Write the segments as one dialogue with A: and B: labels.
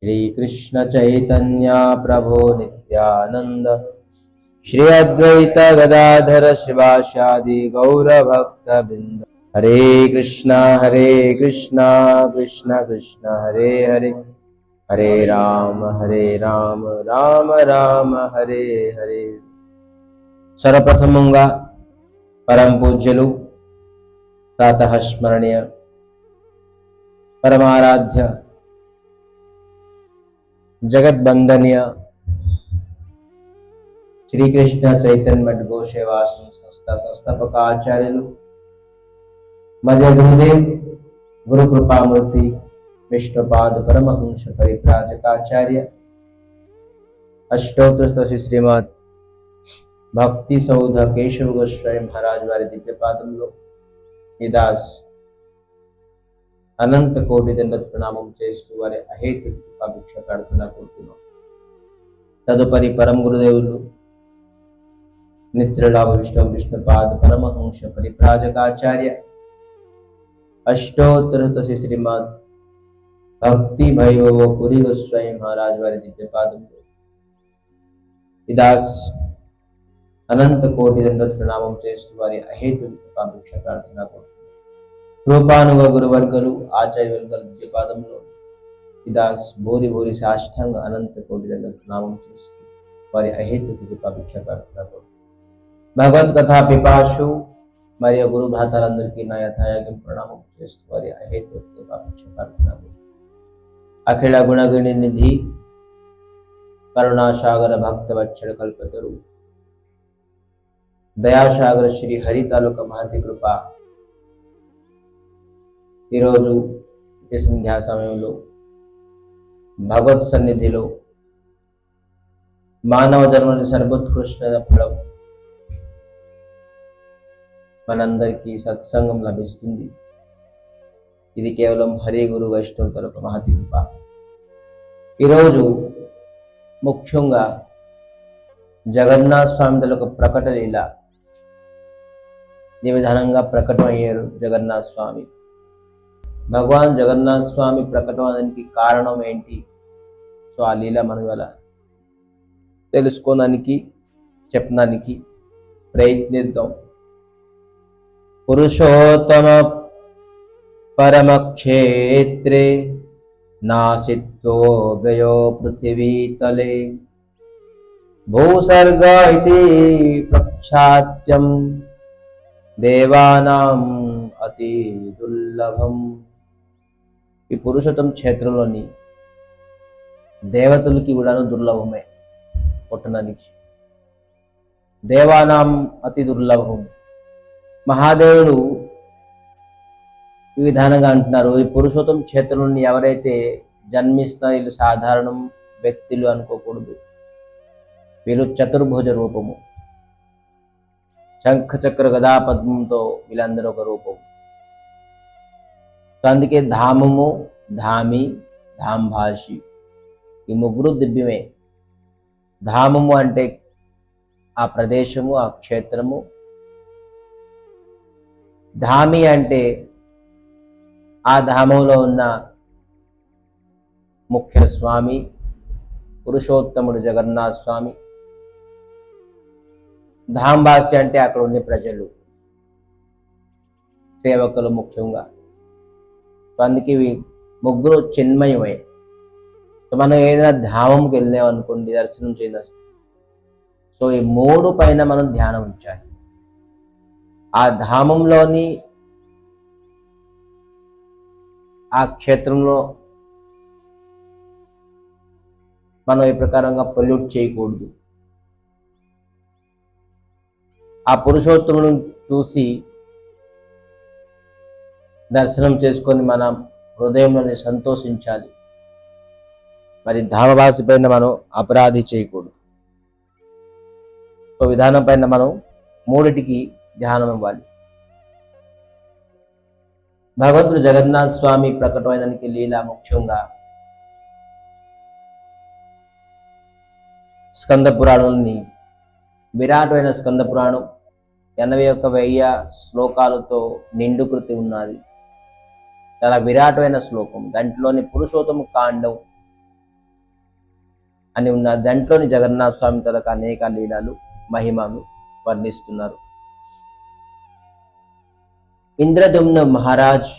A: श्री कृष्ण चैतन्य प्रभु नित्यानंद श्री अद्वैत गदाधर शिवासादि गौर भक्त वृंद। हरे कृष्णा कृष्ण कृष्ण हरे हरे, हरे राम राम राम हरे हरे। सर्वप्रथमंगा परम पूज्युलु प्रातः स्मरणीय परमाराध्य जगद्वंदनीय श्री कृष्ण चैतन्य मठ गो सेवा संस्था संस्थापक आचार्युలు मध्य गुरुदेव गुरु कृपामूर्ति विष्णुपाद परमहंस परिव्राजकाचार्य अष्टोत्तर श्रीमद भक्ति सौध केशव गोस्वामी महाराज वाరి దివ్య పాదములో ఈ దాస్ అనంత కోటి దండత్ ప్రణామం చేస్తూ వారి అహేతుక కృపాభిక్ష ప్రార్థన కోరుతున్నాం. తదుపరి పరమ గురుదేవులు నిత్యలాభ విష్ణుపాద పరమహంస పరివ్రాజకాచార్య అష్టోత్తర శ్రీమద్ భక్తి వైభవ పురి గోస్వామి మహారాజ్ వారి దివ్య పాదములో ఈ దాస్ అనంత కోటి దండత్ ప్రణామం చేస్తూ వారి అహేతుక కృపాభిక్ష ప్రార్థన కోరుతున్నాం. రూపానుగ గురువర్గలు ఆచార్యవర్గల దివ్యపాదంలో ఇదాస్ భూరి భూరి సాష్టాంగ అనంత కోటి దండత్ ప్రణామం చేస్తూ వారి అహేతుక కృపాభిక్ష ప్రార్థన కోరుతున్నాం. భగవత్ కథా పిపాసు మరియు గురు భ్రాతలందరికీ నా యథాయాగం ప్రణామం చేస్తూ వారి అహేతుక కృపాభిక్ష ప్రార్థన కోరుతున్నాం. అఖిల గుణగణి నిధి కరుణాసాగర భక్త వత్సల కల్పతరు దయాసాగర శ్రీ హరి తాలూక మహతి కృప ఈరోజు ఈ సంధ్యా సమయంలో భగవత్ సన్నిధిలో మానవ జన్మని సర్వోత్కృష్టమైన ఫలం మనందరికీ సత్సంగం లభిస్తుంది. ఇది కేవలం హరి గురు వైష్ణవుల తలక మహతి కృప. ఈరోజు ముఖ్యంగా జగన్నాథ స్వామి తలక ప్రకట లీల ఈ విధానంగా ప్రకటమయ్యారు జగన్నాథ స్వామి. భగవాన్ జగన్నాథ స్వామి ప్రకటనకి కారణం ఏంటి? సో ఆ లీల మనం ఇలా తెలుసుకోవడానికి చెప్పడానికి ప్రయత్నిద్దాం. పురుషోత్తమ పరమక్షేత్రే నాసిత్వో వ్యయో పృథివీతలే భూసర్గ ఇతి ప్రఖ్యాత్యం దేవానాం అతి దుర్లభం. ఈ పురుషోత్తమ క్షేత్రంలోని దేవతలకి కూడాను దుర్లభమే పుట్టడానికి. దేవానాం అతి దుర్లభం. మహాదేవుడు ఈ విధానంగా అంటున్నారు, ఈ పురుషోత్తమ క్షేత్రంలోని ఎవరైతే జన్మిస్తున్నారు వీళ్ళు సాధారణం వ్యక్తులు అనుకోకూడదు. వీళ్ళు చతుర్భుజ రూపము, శంఖ చక్ర గదా పద్మంతో వీళ్ళందరూ ఒక రూపం. అందుకే ధామము, ధామి, ధాంభాషి ఈ ముగ్గురు దివ్యమే. ధామము అంటే ఆ ప్రదేశము, ఆ క్షేత్రము. ధామి అంటే ఆ ధామంలో ఉన్న ముఖ్య స్వామి పురుషోత్తముడు జగన్నాథ స్వామి. ధాంభాషి అంటే అక్కడ ఉండే ప్రజలు, సేవకులు ముఖ్యంగా. అందుకే ఇవి ముగ్గురు చిన్మయమే. మనం ఏదైనా ధామంకి వెళ్ళాం అనుకోండి, దర్శనం చేయడం. సో ఈ మూడు పైన మనం ధ్యానం ఉంచాలి. ఆ ధామంలోని ఆ క్షేత్రంలో మనం ఈ ప్రకారంగా పొల్యూట్ చేయకూడదు. ఆ పురుషోత్తమును చూసి దర్శనం చేసుకొని మన హృదయంలోని సంతోషించాలి. మరి ధామవాసి పైన మనం అపరాధి చేయకూడదు. సో విధానం పైన మనం మూడిటికి ధ్యానం ఇవ్వాలి. భగవంతుడు జగన్నాథ స్వామి ప్రకటమైనకి లీల ముఖ్యంగా స్కంద పురాణంలోని విరాటమైన స్కంద పురాణం 81,000 శ్లోకాలతో నిండుకృతి ఉన్నది. చాలా విరాటమైన శ్లోకం. దాంట్లోని పురుషోత్తమ కాండం అని ఉన్న దాంట్లోని జగన్నాథ స్వామి తలకు అనేక లీలలు మహిమలు వర్ణిస్తున్నారు. ఇంద్రదుమ్న మహారాజ్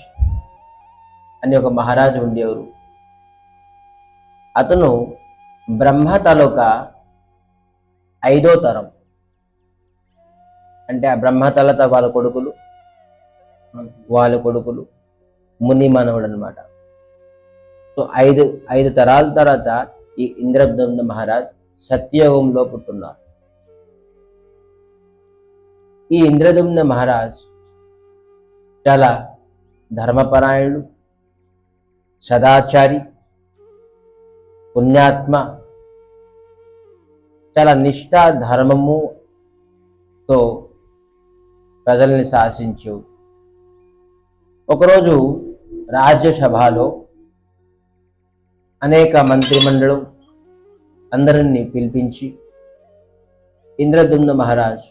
A: అని ఒక మహారాజు ఉండేవారు. అతను బ్రహ్మ తాలూకా 5వ తరం. అంటే ఆ బ్రహ్మ తలత వాళ్ళ కొడుకులు ముని మనవుడు అనమాట. సో ఐదు తరాల తర్వాత ఈ ఇంద్రదుమ్న మహారాజ్ సత్యయుగంలో పుట్టున్నారు. ఈ ఇంద్రదుమ్న మహారాజ్ చాలా ధర్మపరాయణుడు, సదాచారి, పుణ్యాత్మ, చాలా నిష్ఠా ధర్మముతో ప్రజల్ని శాసించు. ఒకరోజు రాజ్యసభలో అనేక మంత్రిమండలం అందరినీ పిలిపించి ఇంద్రదుమ్న మహారాజ్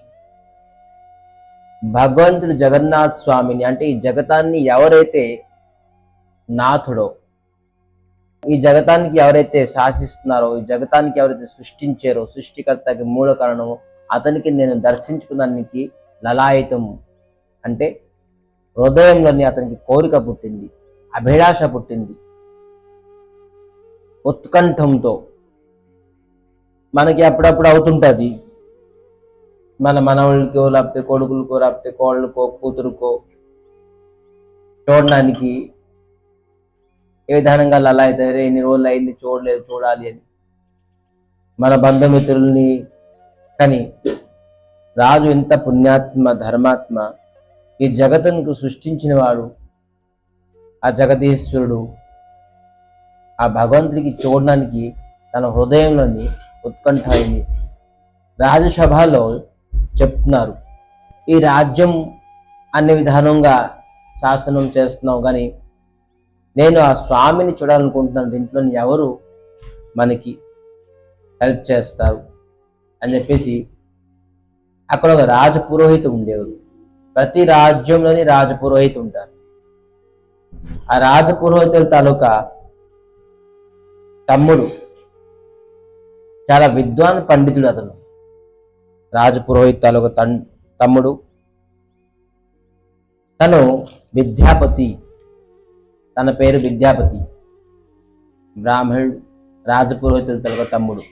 A: భగవంతుడు జగన్నాథ స్వామిని, అంటే ఈ జగతాన్ని ఎవరైతే నాథుడో, ఈ జగతానికి ఎవరైతే శాసిస్తున్నారో, ఈ జగతానికి ఎవరైతే సృష్టించారో, సృష్టికర్తకి మూల కారణమో అతనికి నేను దర్శించుకున్నానికి లలాయితం, అంటే హృదయంలోని అతనికి కోరిక పుట్టింది, అభిలాష పుట్టింది. ఉత్కంఠంతో మనకి అప్పుడప్పుడు అవుతుంటుంది, మన మనవులకో లేకపోతే కొడుకులకో లేకపోతే కోళ్ళకో కూతురుకో చూడడానికి ఏ విధానంగా అలా అవుతారే, ఎన్ని రోజులు అయింది చూడలేదు, చూడాలి అని మన బంధుమిత్రుల్ని. కానీ రాజు ఎంత పుణ్యాత్మ ధర్మాత్మ, ఈ జగత్తును సృష్టించిన వాడు, ఆ జగదీశ్వరుడు, ఆ భగవంతుడికి చూడడానికి తన హృదయంలోని ఉత్కంఠ అయింది. రాజసభలో చెప్తున్నారు, ఈ రాజ్యం అనే విధానంగా శాసనం చేస్తున్నావు, కానీ నేను ఆ స్వామిని చూడాలనుకుంటున్నాను, దీంట్లో ఎవరు మనకి హెల్ప్ చేస్తారు అని చెప్పేసి అక్కడ ఒక రాజపురోహిత ఉండేవారు. ప్రతి రాజ్యంలోని రాజపురోహిత ఉంటారు. ఆ రాజపురోహితుల తాలూకా తమ్ముడు చాలా విద్వాన్ పండితుడు. అతను రాజపురోహిత్ తాలూకా తమ్ముడు, తను విద్యాపతి, తన పేరు విద్యాపతి, బ్రాహ్మణుడు, రాజపురోహితుల తాలూకా తమ్ముడు.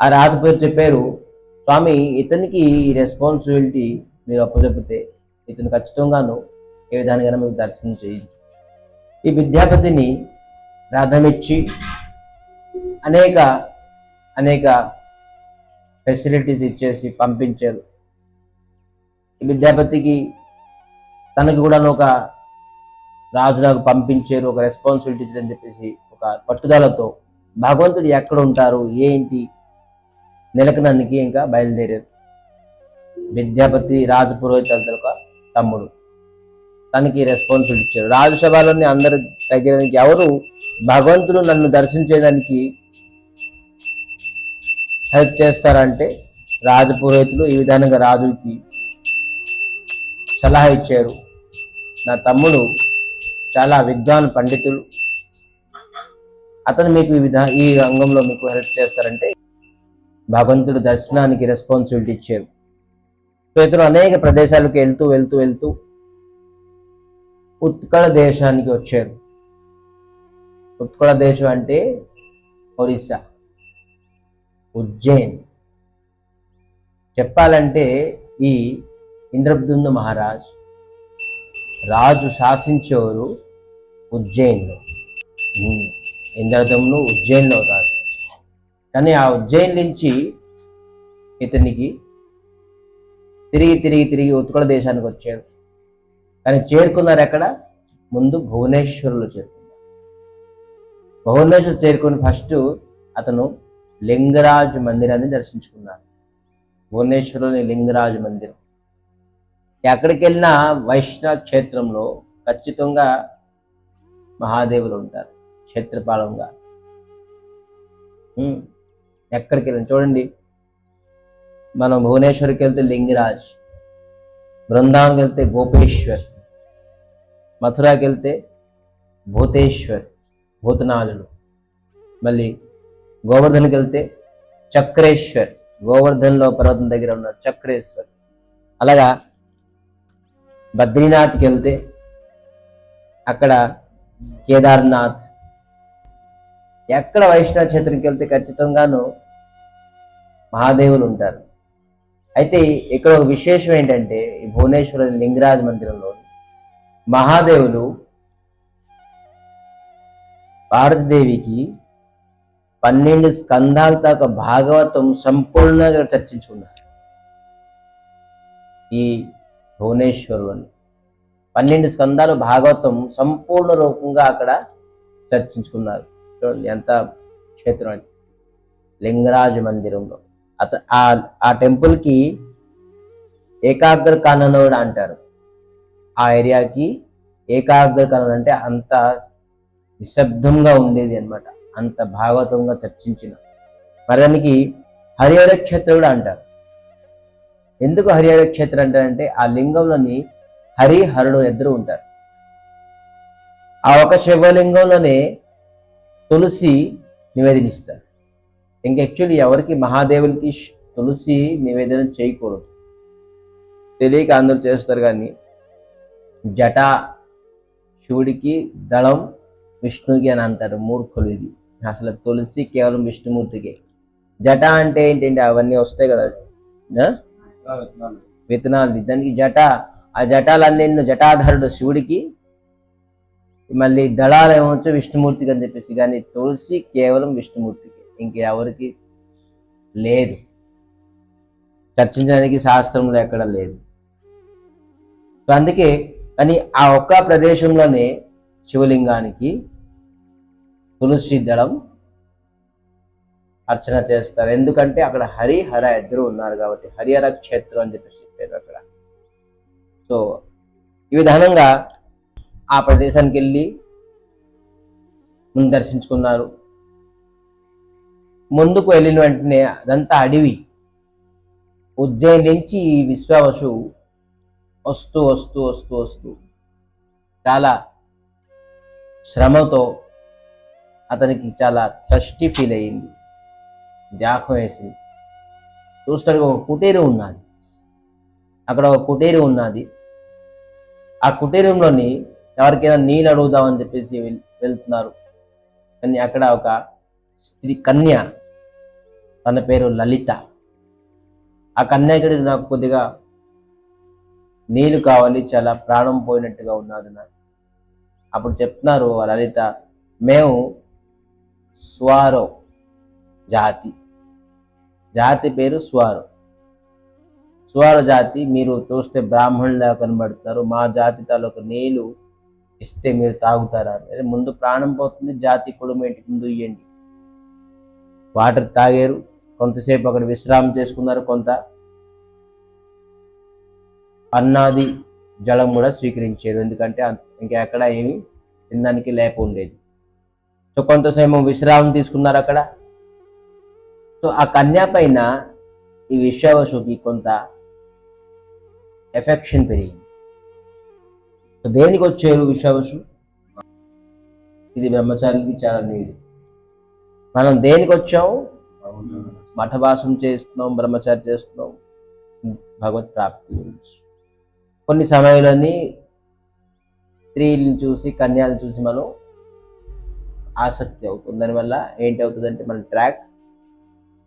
A: ఆ రాజపురోహితుడు చెప్పారు, స్వామి ఇతనికి ఈ రెస్పాన్సిబిలిటీ మీరు అప్పచెప్పితే ఇతను ఖచ్చితంగాను ఏ విధానంగా మీకు దర్శనం చేయించు. ఈ విద్యాపతిని ప్రాధాన్యమిచ్చి అనేక ఫెసిలిటీస్ ఇచ్చేసి పంపించారు. ఈ విద్యాపతికి తనకి కూడా ఒక రాజు నాకు పంపించారు, ఒక రెస్పాన్సిబిలిటీస్ అని చెప్పేసి ఒక పట్టుదలతో భగవంతుడు ఎక్కడ ఉంటారు ఏంటి నిలకడానికి ఇంకా బయలుదేరారు. విద్యాపతి రాజపురోహితుల తమ్ముడు, తనకి రెస్పాన్సిబిలిటీ ఇచ్చారు. రాజసభలోని అందరు దగ్గరికి ఎవరు భగవంతుడు నన్ను దర్శించేదానికి హెల్ప్ చేస్తారంటే రాజపురోహితులు ఈ విధానంగా రాజుకి సలహా ఇచ్చారు. నా తమ్ముడు చాలా విద్వాన్ పండితుడు, అతను మీకు ఈ రంగంలో మీకు హెల్ప్ చేస్తారంటే భగవంతుడు దర్శనానికి రెస్పాన్సిబిలిటీ ఇచ్చారు. సో ఇతను అనేక ప్రదేశాలకు వెళ్తూ ఉత్కళ దేశానికి వచ్చారు. ఉత్కళ దేశం అంటే ఒరిస్సా, ఉజ్జయిన్. చెప్పాలంటే ఈ ఇంద్రదుమ్న మహారాజ్ రాజు శాసించేవారు ఉజ్జయిన్లో. ఇంద్రదుమ్ను ఉజ్జయిన్లో రాజు, కానీ ఆ ఉజ్జయిన్ నుంచి ఇతనికి తిరిగి ఉత్కళ దేశానికి వచ్చారు. కానీ చేరుకున్నారు ఎక్కడ? ముందు భువనేశ్వర్లో చేరుకున్నారు. భువనేశ్వర్ చేరుకుని ఫస్ట్ అతను లింగరాజ్ మందిరాన్ని దర్శించుకున్నారు. భువనేశ్వర్లోని లింగరాజ్ మందిరం. ఎక్కడికి వెళ్ళినా వైష్ణవ క్షేత్రంలో ఖచ్చితంగా మహాదేవులు ఉంటారు క్షేత్రపాలంగా. ఎక్కడికి వెళ్ళిన చూడండి, మనం భువనేశ్వర్కి వెళ్తే లింగరాజ్, బృందావన్కి వెళ్తే గోపేశ్వర్, మథురాకి వెళ్తే భూతేశ్వర్, భూతనాథుడు, మళ్ళీ గోవర్ధన్కి వెళ్తే చక్రేశ్వర్, గోవర్ధన్లో పర్వతం దగ్గర ఉన్న చక్రేశ్వర్. అలాగా బద్రీనాథ్కి వెళ్తే అక్కడ కేదార్నాథ్. ఎక్కడ వైష్ణవ క్షేత్రంకి వెళ్తే ఖచ్చితంగాను మహాదేవులు ఉంటారు. అయితే ఇక్కడ ఒక విశేషం ఏంటంటే ఈ భువనేశ్వర లింగరాజ్ మందిరంలో మహాదేవులు పార్వతీదేవికి 12 స్కంధాలతో ఒక భాగవతం సంపూర్ణంగా చర్చించుకున్నారు. ఈ భువనేశ్వరులోని 12 స్కంధాలు భాగవతం సంపూర్ణ రూపంగా అక్కడ చర్చించుకున్నారు. చూడండి ఎంత క్షేత్రం అది, లింగరాజు మందిరంలో. ఆ టెంపుల్కి ఏకాగ్ర కానన్ కూడా అంటారు. ఆ ఏరియాకి ఏకాగ్ర కానన్ అంటే అంత నిశ్శబ్దంగా ఉండేది అనమాట, అంత భాగవతంగా చర్చించిన. మరి దానికి హరిహర క్షేత్రం కూడా అంటారు. ఎందుకు హరిహర క్షేత్రం అంటారంటే ఆ లింగంలోని హరి హరుడు ఇద్దరు ఉంటారు. ఆ ఒక శివలింగంలోనే తులసి నివేదనిస్తారు. ఇంక యాక్చువల్లీ ఎవరికి మహాదేవులకి తులసి నివేదన చేయకూడదు, తెలియక అందరూ చేస్తారు. కానీ జటా శివుడికి, దళం విష్ణువుకి అని అంటారు. మూర్ఖులు ఇది. అసలు తులసి కేవలం విష్ణుమూర్తికి. జట అంటే ఏంటంటే అవన్నీ వస్తాయి కదా విత్తనాలు, దానికి జట. ఆ జటాలన్నీ జటాధరుడు శివుడికి, మళ్ళీ దళాలు ఏమవచ్చు విష్ణుమూర్తికి అని చెప్పేసి. కానీ తులసి కేవలం విష్ణుమూర్తికి, ఇంకెవరికి లేదు, చర్చించడానికి శాస్త్రంలో ఎక్కడ లేదు. సో అందుకే కానీ ఆ ఒక్క ప్రదేశంలోనే శివలింగానికి తులసి దళం అర్చన చేస్తారు. ఎందుకంటే అక్కడ హరిహర ఇద్దరు ఉన్నారు కాబట్టి హరిహర క్షేత్రం అని చెప్పేసి చెప్పారు అక్కడ. సో ఈ విధానంగా ఆ ప్రదేశానికి వెళ్ళి ముందు దర్శించుకున్నారు. ముందుకు వెళ్ళిన వెంటనే అదంతా అడవి. ఉజ్జయిని నుంచి ఈ విశ్వావసు వస్తూ వస్తూ వస్తూ వస్తూ చాలా శ్రమతో అతనికి చాలా థ్రస్టీ ఫీల్ అయ్యింది, దాహం వేసింది. చూస్తాడు ఒక కుటీరం ఉన్నది, అక్కడ ఒక కుటీరం ఉన్నది. ఆ కుటీరంలోని ఎవరికైనా నీళ్ళు అడుగుదామని చెప్పేసి వెళ్తున్నారు. కానీ అక్కడ ఒక స్త్రీ కన్య, తన పేరు లలిత. ఆ కన్యకుడికి నాకు కొద్దిగా నీళ్ళు కావాలి, చాలా ప్రాణం పోయినట్టుగా ఉన్నది నాకు. అప్పుడు చెప్తున్నారు ఆ లలిత, మేము స్వారో జాతి పేరు స్వారో. స్వారో జాతి, మీరు చూస్తే బ్రాహ్మణులా కనబడుతున్నారు, మా జాతి తాలూకు నీళ్ళు ఇస్తే మీరు తాగుతారా? ముందు ప్రాణం పోతుంది, జాతి కుటుంబేంటి, ముందు ఇయ్యండి. వాటర్ తాగారు, కొంతసేపు అక్కడ విశ్రామం చేసుకున్నారు, కొంత అన్నాది జలం కూడా స్వీకరించారు. ఎందుకంటే ఇంకా ఎక్కడ ఏమి తినడానికి లేక ఉండేది. సో కొంతసేపు విశ్రామం తీసుకున్నారు అక్కడ. సో ఆ కన్యా పైన ఈ విశ్వావసుకి కొంత ఎఫెక్షన్ పెరిగింది. సో దేనికి వచ్చారు విశ్వావసు? ఇది బ్రహ్మచారికి చాలా నీడు. మనం దేనికి వచ్చాం? మఠవాసం చేస్తున్నాం, బ్రహ్మచారి చేస్తున్నాం, భగవత్ ప్రాప్తి గురించి. కొన్ని సమయంలోని స్త్రీలను చూసి, కన్యాలను చూసి మనం ఆసక్తి అవుతుంది. దానివల్ల ఏంటి అవుతుందంటే మన ట్రాక్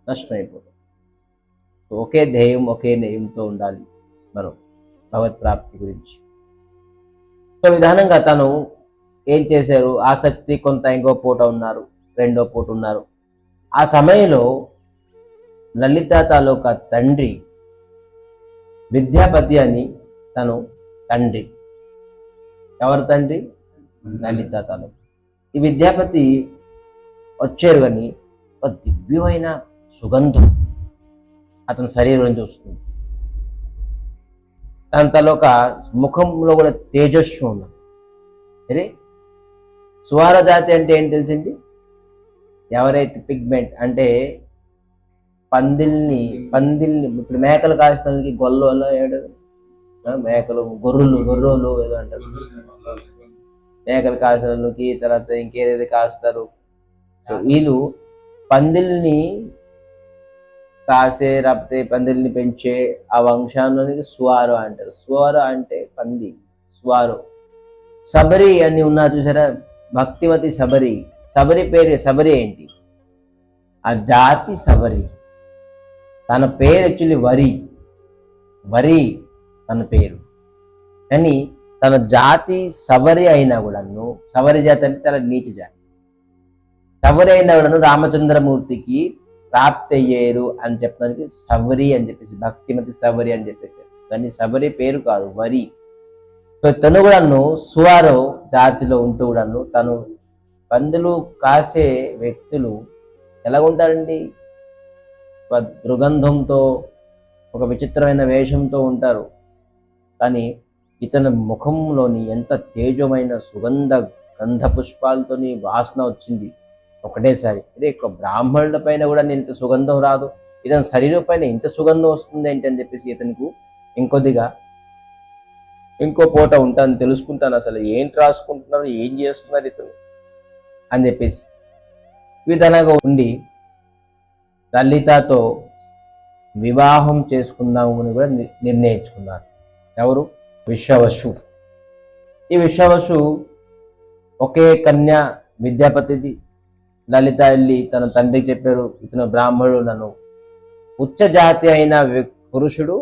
A: నష్టమైపోతుంది. ఒకే ధ్యేయం, ఒకే నేయంతో ఉండాలి మనం భగవత్ ప్రాప్తి గురించి. సో విధానంగా తను ఏం చేశారు? ఆసక్తి కొంత, ఇంకో పూట ఉన్నారు, రెండో పూట ఉన్నారు. ఆ సమయంలో లలిత తాలూకా తండ్రి విద్యాపతి అని, తను తండ్రి. ఎవరు తండ్రి? లలిత తాలూకా. ఈ విద్యాపతి వచ్చారు, కానీ ఒక దివ్యమైన సుగంధం అతని శరీరం నుంచి వస్తుంది. తన తాలూక ముఖంలో కూడా తేజస్సు ఉన్నది. సరే, స్వార జాతి అంటే ఏంటి తెలిసింది? ఎవరైతే పిగ్మెంట్ అంటే పందిల్ని ఇప్పుడు మేకలు కాల్చడానికి గొల్ల ఏడు, మేకలు గొర్రెలు ఏదో అంటారు, మేకలు కాల్చడానికి, తర్వాత ఇంకేదైతే కాస్తారు. సో వీళ్ళు పందిల్ని కాసే లేకపోతే పందిల్ని పెంచే ఆ వంశానికి స్వారో అంటారు. స్వారో అంటే పంది, స్వారో. శబరి అని ఉన్నా చూసారా, భక్తిమతి శబరి. శబరి పేరు, శబరి ఏంటి? ఆ జాతి శబరి. తన పేరు యాక్చువల్లీ వరి తన పేరు, కానీ తన జాతి శబరి అయినా కూడాను, శబరి జాతి అంటే చాలా నీచ జాతి. శబరి అయినా కూడాను రామచంద్రమూర్తికి ప్రాప్తి అయ్యేరు అని చెప్పడానికి శబరి అని చెప్పేసి, భక్తిమతి శబరి అని చెప్పేసి. కానీ శబరి పేరు కాదు, వరి. సో తను కూడాను సువారో జాతిలో ఉంటూ కూడాను తను పందులు కాసే వ్యక్తులు ఎలా ఉంటారండి? దుర్గంధంతో, ఒక విచిత్రమైన వేషంతో ఉంటారు. కానీ ఇతని ముఖంలోని ఎంత తేజమైన సుగంధ గంధ పుష్పాలతోని వాసన వచ్చింది ఒకటేసారి. అదే ఒక బ్రాహ్మణుల పైన కూడా ఇంత సుగంధం రాదు, ఇతని శరీరం పైన ఇంత సుగంధం వస్తుంది ఏంటి అని చెప్పేసి ఇతనికి ఇంకొద్దిగా ఇంకో పూట ఉంటాను, తెలుసుకుంటాను అసలు ఏంటి రాసుకుంటున్నారు, ఏం చేస్తున్నారు ఇతను అని చెప్పేసి. విధంగా ఉండి లలితతో వివాహం చేసుకుందాము అని కూడా నిర్ణయించుకున్నారు. ఎవరు? విశ్వవసు. ఈ విశ్వవసు ఒకే కన్య విద్యాపతిది. లలిత వెళ్ళి తన తండ్రికి చెప్పారు, ఇతను బ్రాహ్మణుడు, నన్ను ఉచ్చ జాతి అయిన పురుషుడు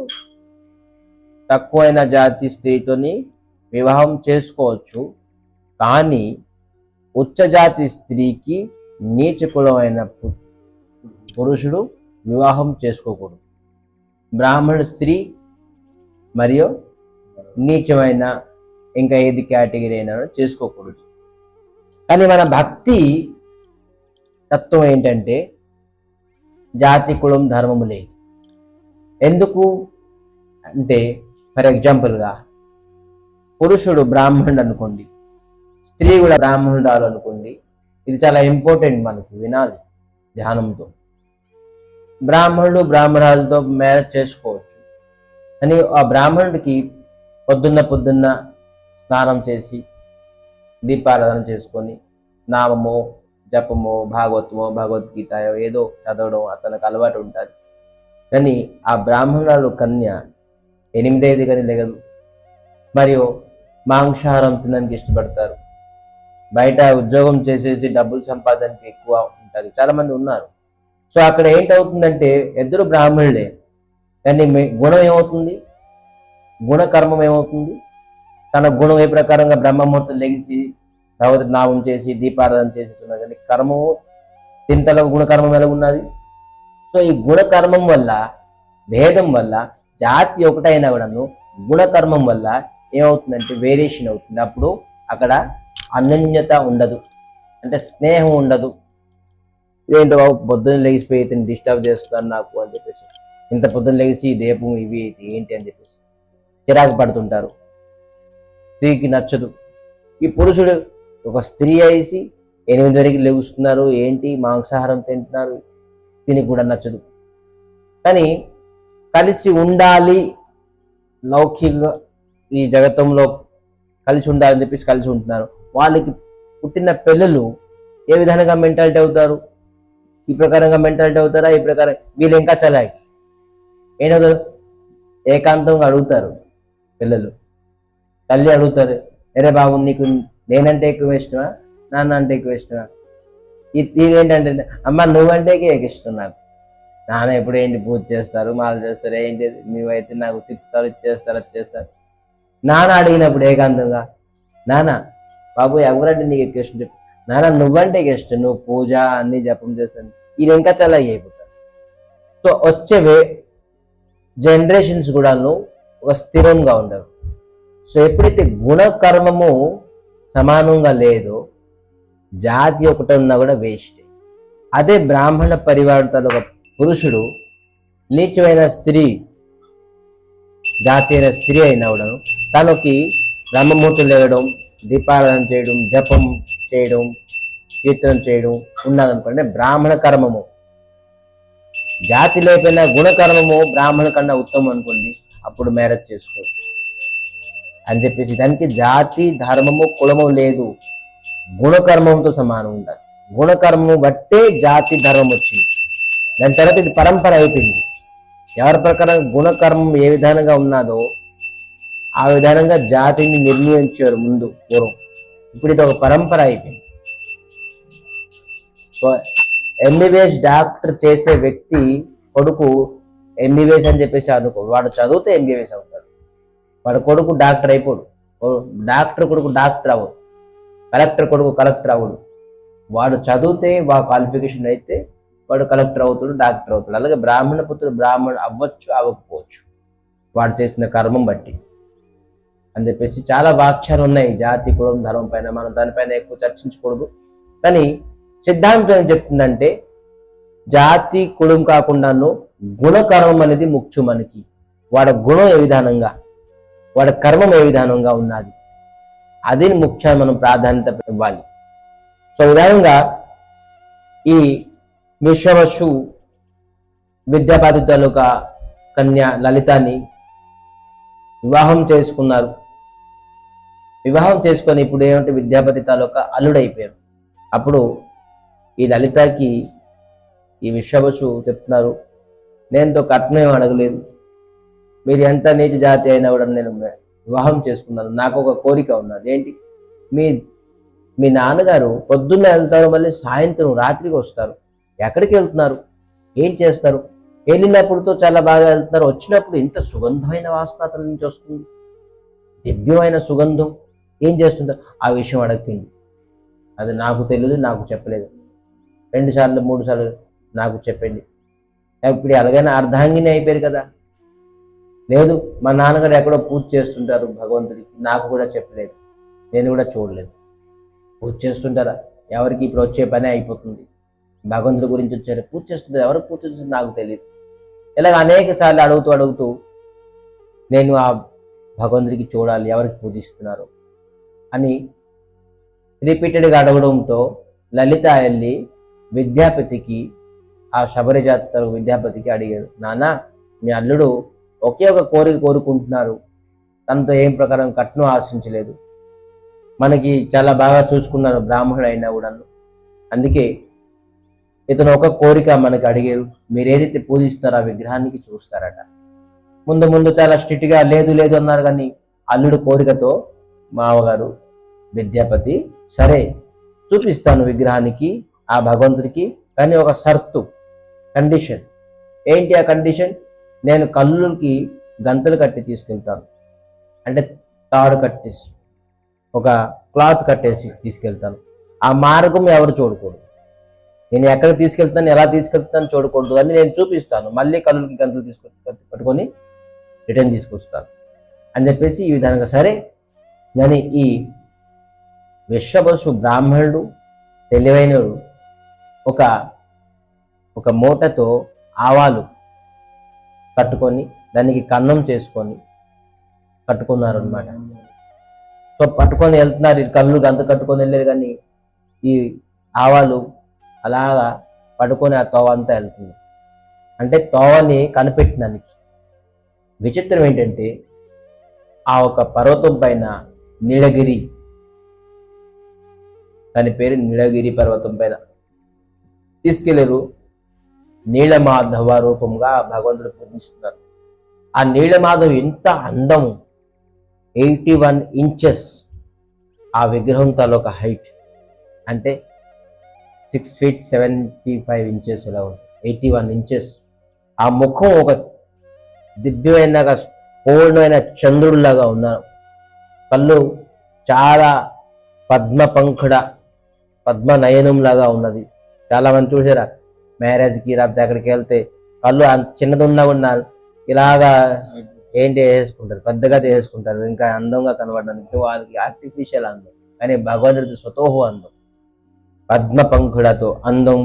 A: తక్కువైన జాతి స్త్రీతోని వివాహం చేసుకోవచ్చు, కానీ ఉచ్చ జాతి స్త్రీకి నీచ కులమైన పురుషుడు వివాహం చేసుకోకూడదు. బ్రాహ్మణ స్త్రీ మరియు నీచమైన ఇంకా ఏది కేటగిరీ అయినా చేసుకోకూడదు. కానీ మన భక్తి తత్వం ఏంటంటే జాతి కులం ధర్మము లేదు. ఎందుకు అంటే, ఫర్ ఎగ్జాంపుల్గా పురుషుడు బ్రాహ్మణుడు అనుకోండి, స్త్రీ కూడా బ్రాహ్మణురాలు అనుకోండి. ఇది చాలా ఇంపార్టెంట్, మనకి వినాలి ధ్యానంతో. బ్రాహ్మణుడు బ్రాహ్మణాలతో మ్యారేజ్ చేసుకోవచ్చు, కానీ ఆ బ్రాహ్మణుడికి పొద్దున్న స్నానం చేసి దీపారాధన చేసుకొని నామమో జపమో భాగవతమో భగవద్గీత ఏదో చదవడం అతనికి అలవాటు ఉంటుంది. కానీ ఆ బ్రాహ్మణురాలు కన్య 8 కానీ లేగదు, మరియు మాంసాహారం తినడానికి ఇష్టపడతారు, బయట ఉద్యోగం చేసేసి డబ్బులు సంపాదనకి ఎక్కువ ఉంటుంది, చాలామంది ఉన్నారు. సో అక్కడ ఏంటవుతుందంటే ఇద్దరు బ్రాహ్మణులే, కానీ గుణం ఏమవుతుంది? గుణకర్మం ఏమవుతుంది? తన గుణం ఏ ప్రకారంగా బ్రహ్మముహూర్తం లెగిసి భగవద్ నామం చేసి దీపారాధన చేసేస్తున్నారు, కానీ కర్మము తింతలకు గుణకర్మం ఎలా ఉన్నది? సో ఈ గుణకర్మం వల్ల, భేదం వల్ల, జాతి ఒకటైనా కూడాను గుణకర్మం వల్ల ఏమవుతుందంటే వేరియేషన్ అవుతుంది. అప్పుడు అక్కడ అనన్యత ఉండదు, అంటే స్నేహం ఉండదు. ఇదేంటో బాబు పొద్దున్న లెగిసిపోయి ఇతను డిస్టర్బ్ చేస్తాను నాకు అని చెప్పేసి, ఇంత పొద్దున్న లెగిసి దీపం ఇవి ఏంటి అని చెప్పేసి చిరాకు పడుతుంటారు. స్త్రీకి నచ్చదు. ఈ పురుషుడు ఒక స్త్రీ అయ్యి 8 వరకు లెగుస్తున్నారు, ఏంటి మాంసాహారం తింటున్నారు, దీనికి కూడా నచ్చదు. కానీ కలిసి ఉండాలి, లౌకిక ఈ జగత్తంలో కలిసి ఉండాలని చెప్పేసి కలిసి ఉంటున్నారు. వాళ్ళకి పుట్టిన పిల్లలు ఏ విధంగా మెంటాలిటీ అవుతారు? ఈ ప్రకారంగా మెంటాలిటీ అవుతారా? ఈ ప్రకారం వీళ్ళు ఇంకా చలాకి ఏమవుతారు? ఏకాంతంగా అడుగుతారు పిల్లలు. తల్లి అడుగుతారు, అరే బాబు నీకు నేనంటే ఎక్కువ ఇష్టమా, నాన్న అంటే ఎక్కువ ఇష్టమా? ఇదేంటంటే, అమ్మ నువ్వంటే ఇష్టం నాకు. నాన్న ఎప్పుడు ఏంటి పూజ చేస్తారు, మాల చేస్తారు, ఏంటి నువ్వైతే నాకు తిప్పుతారు, ఇచ్చేస్తారు, అది చేస్తారు. నాన్న అడిగినప్పుడు ఏకాంతంగా, నాన్న బాబు ఎవరంటే నీకు ఎక్కువ ఇష్టం చెప్పు. నాన్న నువ్వంటే ఇష్టం, నువ్వు పూజ అన్ని జపం చేస్తాను. ఇది ఇంకా చాలా అయిపోతారు. సో వచ్చే జనరేషన్స్ కూడాను ఒక స్థిరంగా ఉండరు. సో ఎప్పుడైతే గుణకర్మము సమానంగా లేదో, జాతి ఒకటి ఉన్నా కూడా వేస్ట్. అదే బ్రాహ్మణ పరివారంతో ఒక పురుషుడు నీచమైన స్త్రీ, జాతి అయిన స్త్రీ అయినా కూడా తనకి బ్రహ్మముహూర్తం లేవడం, దీపారాధన చేయడం, జపం చేయడం, కీర్తనం చేయడం ఉన్నదనుకోండి, బ్రాహ్మణ కర్మము. జాతి లేకపోయినా గుణకర్మము బ్రాహ్మణ కన్నా ఉత్తమం అనుకోండి, అప్పుడు మ్యారేజ్ చేసుకోవచ్చు అని చెప్పేసి. దానికి జాతి ధర్మము కులము లేదు, గుణకర్మంతో సమానం ఉండాలి. గుణకర్మము బట్టే జాతి ధర్మం వచ్చింది. దాని తర్వాత ఇది పరంపర అయిపోయింది. ఎవరి ప్రకారం గుణకర్మం ఏ విధానంగా ఉన్నదో ఆ విధానంగా జాతిని నిర్ణయించారు ముందు పూర్వం. ఇప్పుడు ఇది ఒక పరంపర అయిపోయింది. సో ఎంబీబీఎస్ డాక్టర్ చేసే వ్యక్తి కొడుకు ఎంబీబీఎస్ అని చెప్పేసి అనుకో, వాడు చదివితే ఎంబీబీఎస్ అవుతాడు. వాడు కొడుకు డాక్టర్ అయిపోడు. డాక్టర్ కొడుకు డాక్టర్ అవ్వడు. కలెక్టర్ కొడుకు కలెక్టర్ అవ్వడు. వాడు చదివితే వాడు క్వాలిఫికేషన్ అయితే వాడు కలెక్టర్ అవుతాడు, డాక్టర్ అవుతాడు. అలాగే బ్రాహ్మణ పుత్రుడు బ్రాహ్మణుడు అవ్వచ్చు, అవ్వకపోవచ్చు, వాడు చేసిన కర్మం బట్టి అని చెప్పేసి చాలా వాక్యాలు ఉన్నాయి జాతి కులం ధర్మం పైన. మనం దానిపైన ఎక్కువ చర్చించకూడదు. కానీ సిద్ధాంతం ఏం చెప్తుందంటే జాతి కులం కాకుండాను గుణకర్మం అనేది ముఖ్యం మనకి. వాడి గుణం ఏ విధానంగా, వాడి కర్మం ఏ విధానంగా ఉన్నది, అది ముఖ్యంగా మనం ప్రాధాన్యత ఇవ్వాలి. సో విధానంగా ఈ విశ్వవసు విద్యాపతి తాలూకా కన్య లలితని వివాహం చేసుకున్నారు. వివాహం చేసుకొని ఇప్పుడు ఏమంటే విద్యాపతి తాలూకా అల్లుడైపోయారు. అప్పుడు ఈ లలితకి ఈ విశ్వవసు చెప్తున్నారు, నేను కట్నం ఏం అడగలేదు, మీరు ఎంత నీచ జాతి అయినా కూడా నేను వివాహం చేసుకున్నాను. నాకు ఒక కోరిక ఉన్నది. ఏంటి, మీ నాన్నగారు పొద్దున్న వెళ్తారు, మళ్ళీ సాయంత్రం రాత్రికి వస్తారు. ఎక్కడికి వెళ్తున్నారు, ఏం చేస్తారు? వెళ్ళినప్పుడుతో చాలా బాగా వెళ్తున్నారు, వచ్చినప్పుడు ఇంత సుగంధమైన వాసన అతని నుంచి వస్తుంది, దివ్యమైన సుగంధం. ఏం చేస్తుంటారు? ఆ విషయం అడగండి. అది నాకు తెలియదు, నాకు చెప్పలేదు. 2 సార్లు 3 సార్లు నాకు చెప్పండి. ఇప్పుడు ఎలాగైనా అర్ధాంగిని అయిపోయారు కదా. లేదు, మా నాన్నగారు ఎక్కడో పూజ చేస్తుంటారు భగవంతుడికి, నాకు కూడా చెప్పలేదు, నేను కూడా చూడలేదు. పూజ చేస్తుంటారా? ఎవరికి ఇప్పుడు వచ్చే పని అయిపోతుంది. భగవంతుడి గురించి వచ్చారు, పూజ చేస్తుంటారు, ఎవరికి పూజ చేస్తుంది నాకు తెలియదు. ఇలాగ అనేక సార్లు అడుగుతూ నేను ఆ భగవంతుడికి చూడాలి, ఎవరికి పూజిస్తున్నారు అని రిపీటెడ్గా అడగడంతో లలిత వెళ్ళి విద్యాపతికి, ఆ శబరి జాతర విద్యాపతికి అడిగారు, నాన్న మీ అల్లుడు ఒకే ఒక కోరిక కోరుకుంటున్నారు, తనతో ఏం ప్రకారం కట్నం ఆశించలేదు, మనకి చాలా బాగా చూసుకున్నారు బ్రాహ్మణుడు అయినా కూడా, అందుకే ఇతను ఒక కోరిక మనకి అడిగారు, మీరు ఏదైతే పూజిస్తున్నారో ఆ విగ్రహానికి చూస్తారట. ముందు చాలా స్ట్రిక్ట్గా లేదు లేదు అన్నారు. కానీ అల్లుడు కోరికతో మావగారు విద్యాపతి, సరే చూపిస్తాను విగ్రహానికి, ఆ భగవంతుడికి, కానీ ఒక షరతు, కండిషన్. ఏంటి ఆ కండిషన్? నేను కళ్ళుకి గంతలు కట్టి తీసుకెళ్తాను, అంటే తాడు కట్టేసి ఒక క్లాత్ కట్టేసి తీసుకెళ్తాను. ఆ మార్గం ఎవరు చూడకూడదు, నేను ఎక్కడ తీసుకెళ్తాను, ఎలా తీసుకెళ్తాను చూడకూడదు అని నేను చూపిస్తాను, మళ్ళీ కళ్ళుకి గంతలు పట్టుకొని రిటర్న్ తీసుకొస్తాను అని చెప్పేసి ఈ విధంగా సరే. కానీ ఈ విశ్వవసు బ్రాహ్మణుడు తెలివైనడు ఒక మూటతో ఆవాలు కట్టుకొని దానికి కన్నం చేసుకొని కట్టుకున్నారు అనమాట. సో పట్టుకొని వెళ్తున్నారు, కళ్ళు గంత కట్టుకొని వెళ్ళారు. కానీ ఈ ఆవాలు అలాగా పట్టుకొని ఆ తోవ అంతా వెళ్తుంది. అంటే తోవని కనిపెట్టినానికి. విచిత్రం ఏంటంటే ఆ ఒక పర్వతం పైన నీలగిరి, దాని పేరు నీలగిరి పర్వతం పైన తీసుకెళ్లారు. నీలమాధవ రూపంగా భగవంతుడు పూజిస్తున్నారు. ఆ నీలమాధవ్ ఎంత అందము, 81 ఇంచెస్ ఆ విగ్రహం తాలూకా హైట్, అంటే 6 feet 75 inches ఇలా ఉంది, 81 ఇంచెస్. ఆ ముఖం ఒక దివ్యమైన పూర్ణమైన చంద్రుడిలాగా ఉన్నారు. కళ్ళు చాలా పద్మ నయనం లాగా ఉన్నది. చాలా మంది చూసారా మ్యారేజ్కి లేకపోతే అక్కడికి వెళ్తే కళ్ళు చిన్నది ఉన్నా ఉన్నారు ఇలాగా ఏంటి వేసుకుంటారు, పెద్దగా చేసుకుంటారు, ఇంకా అందంగా కనబడడానికి. వాళ్ళకి ఆర్టిఫిషియల్ అందం, కానీ భగవంతుడి స్వతోహో అందం, పద్మపంఖుడతో అందం,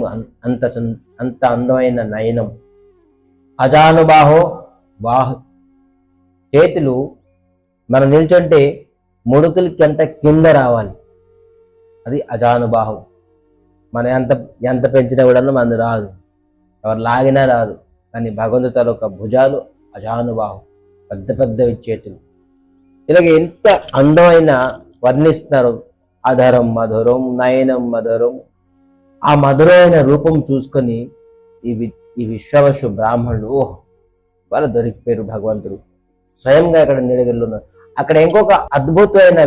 A: అంత అందమైన నయనం. అజానుబాహో బాహు, చేతులు మనం నిల్చుంటే ముడుకులకి అంత కింద రావాలి, అది అజానుబాహు. మనం ఎంత పెంచినా కూడా మనది రాదు, ఎవరు లాగినా రాదు. కానీ భగవంతుడి తాలూకా భుజాలు అజానుబాహు, పెద్దవి చేతులు. ఇలాగ ఎంత అందమైన వర్ణిస్తున్నారు. అధరం మధురం, నయనం మధురం, ఆ మధురమైన రూపం చూసుకొని ఈ విశ్వవసు బ్రాహ్మణులు వాళ్ళు దొరికిపోయారు భగవంతుడు స్వయంగా అక్కడ నీడగిరిలో ఉన్నారు. అక్కడ ఇంకొక అద్భుతమైన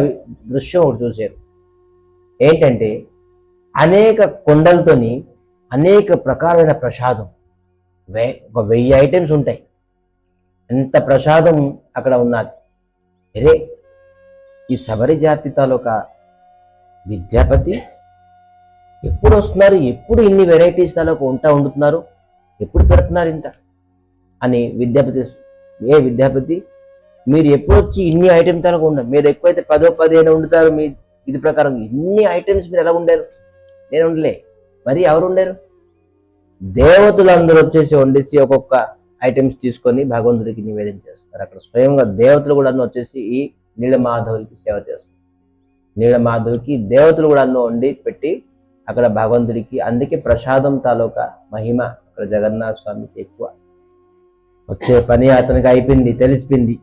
A: దృశ్యం ఒకటి చూశారు. ఏంటంటే అనేక కొండలతోని అనేక ప్రకారమైన ప్రసాదం, ఒక 1000 ఐటమ్స్ ఉంటాయి. ఎంత ప్రసాదం అక్కడ ఉన్నది. అరే ఈ శబరి జాతి తాలూకా విద్యాపతి ఎప్పుడు వస్తున్నారు, ఎప్పుడు ఇన్ని వెరైటీస్ తాలూకా వండుతున్నారు, ఎప్పుడు పెడుతున్నారు ఇంత అని విద్యాపతి మీరు ఎప్పుడు వచ్చి ఇన్ని ఐటమ్స్ తాలూకా ఉండరు, మీరు ఎక్కువైతే 10-15 వండుతారు, మీ ఇది ప్రకారం ఇన్ని ఐటమ్స్ మీరు ఎలా ఉండారు? నేను ఉండలే. మరి ఎవరు ఉండారు? దేవతలందరూ వచ్చేసి వండేసి ఒక్కొక్క ఐటమ్స్ తీసుకొని భగవంతుడికి నివేదన చేస్తారు. అక్కడ స్వయంగా దేవతలు కూడా వచ్చేసి ఈ నీలమాధవుడికి సేవ చేస్తారు. నీలమాధవుడికి దేవతలు కూడా వండి పెట్టి అక్కడ భగవంతుడికి, అందుకే ప్రసాదం తాలూకా మహిమ అక్కడ జగన్నాథ స్వామికి ఎక్కువ. వచ్చే పని అతనికి అయిపోయింది, తెలిసిపోయింది.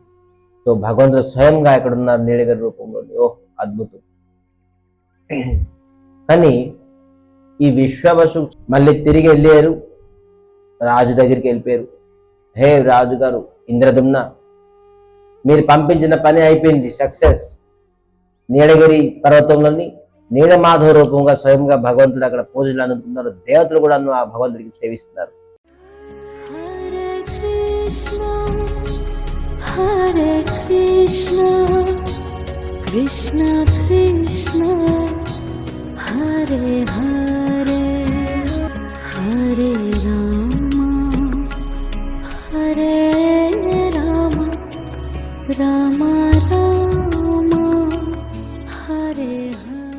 A: సో భగవంతుడు స్వయంగా ఇక్కడ ఉన్నారు నీలగిరి రూపంలో. అద్భుతం. కానీ ఈ విశ్వవసు మళ్ళీ తిరిగి వెళ్ళారు, రాజు దగ్గరికి వెళ్ళిపోయారు. హే రాజు గారు ఇంద్రదుమ్న, మీరు పంపించిన పని అయిపోయింది, సక్సెస్. నీలగిరి పర్వతంలోని నీలమాధవ రూపంగా స్వయంగా భగవంతుడు అక్కడ పూజలు అందుతున్నారు. దేవతలు కూడా ఆ భగవంతుడికి సేవిస్తున్నారు.
B: హరే కృష్ణ కృష్ణ కృష్ణ హరే హరే హరే రామ హరే రామ రామ రామ హరే హరే.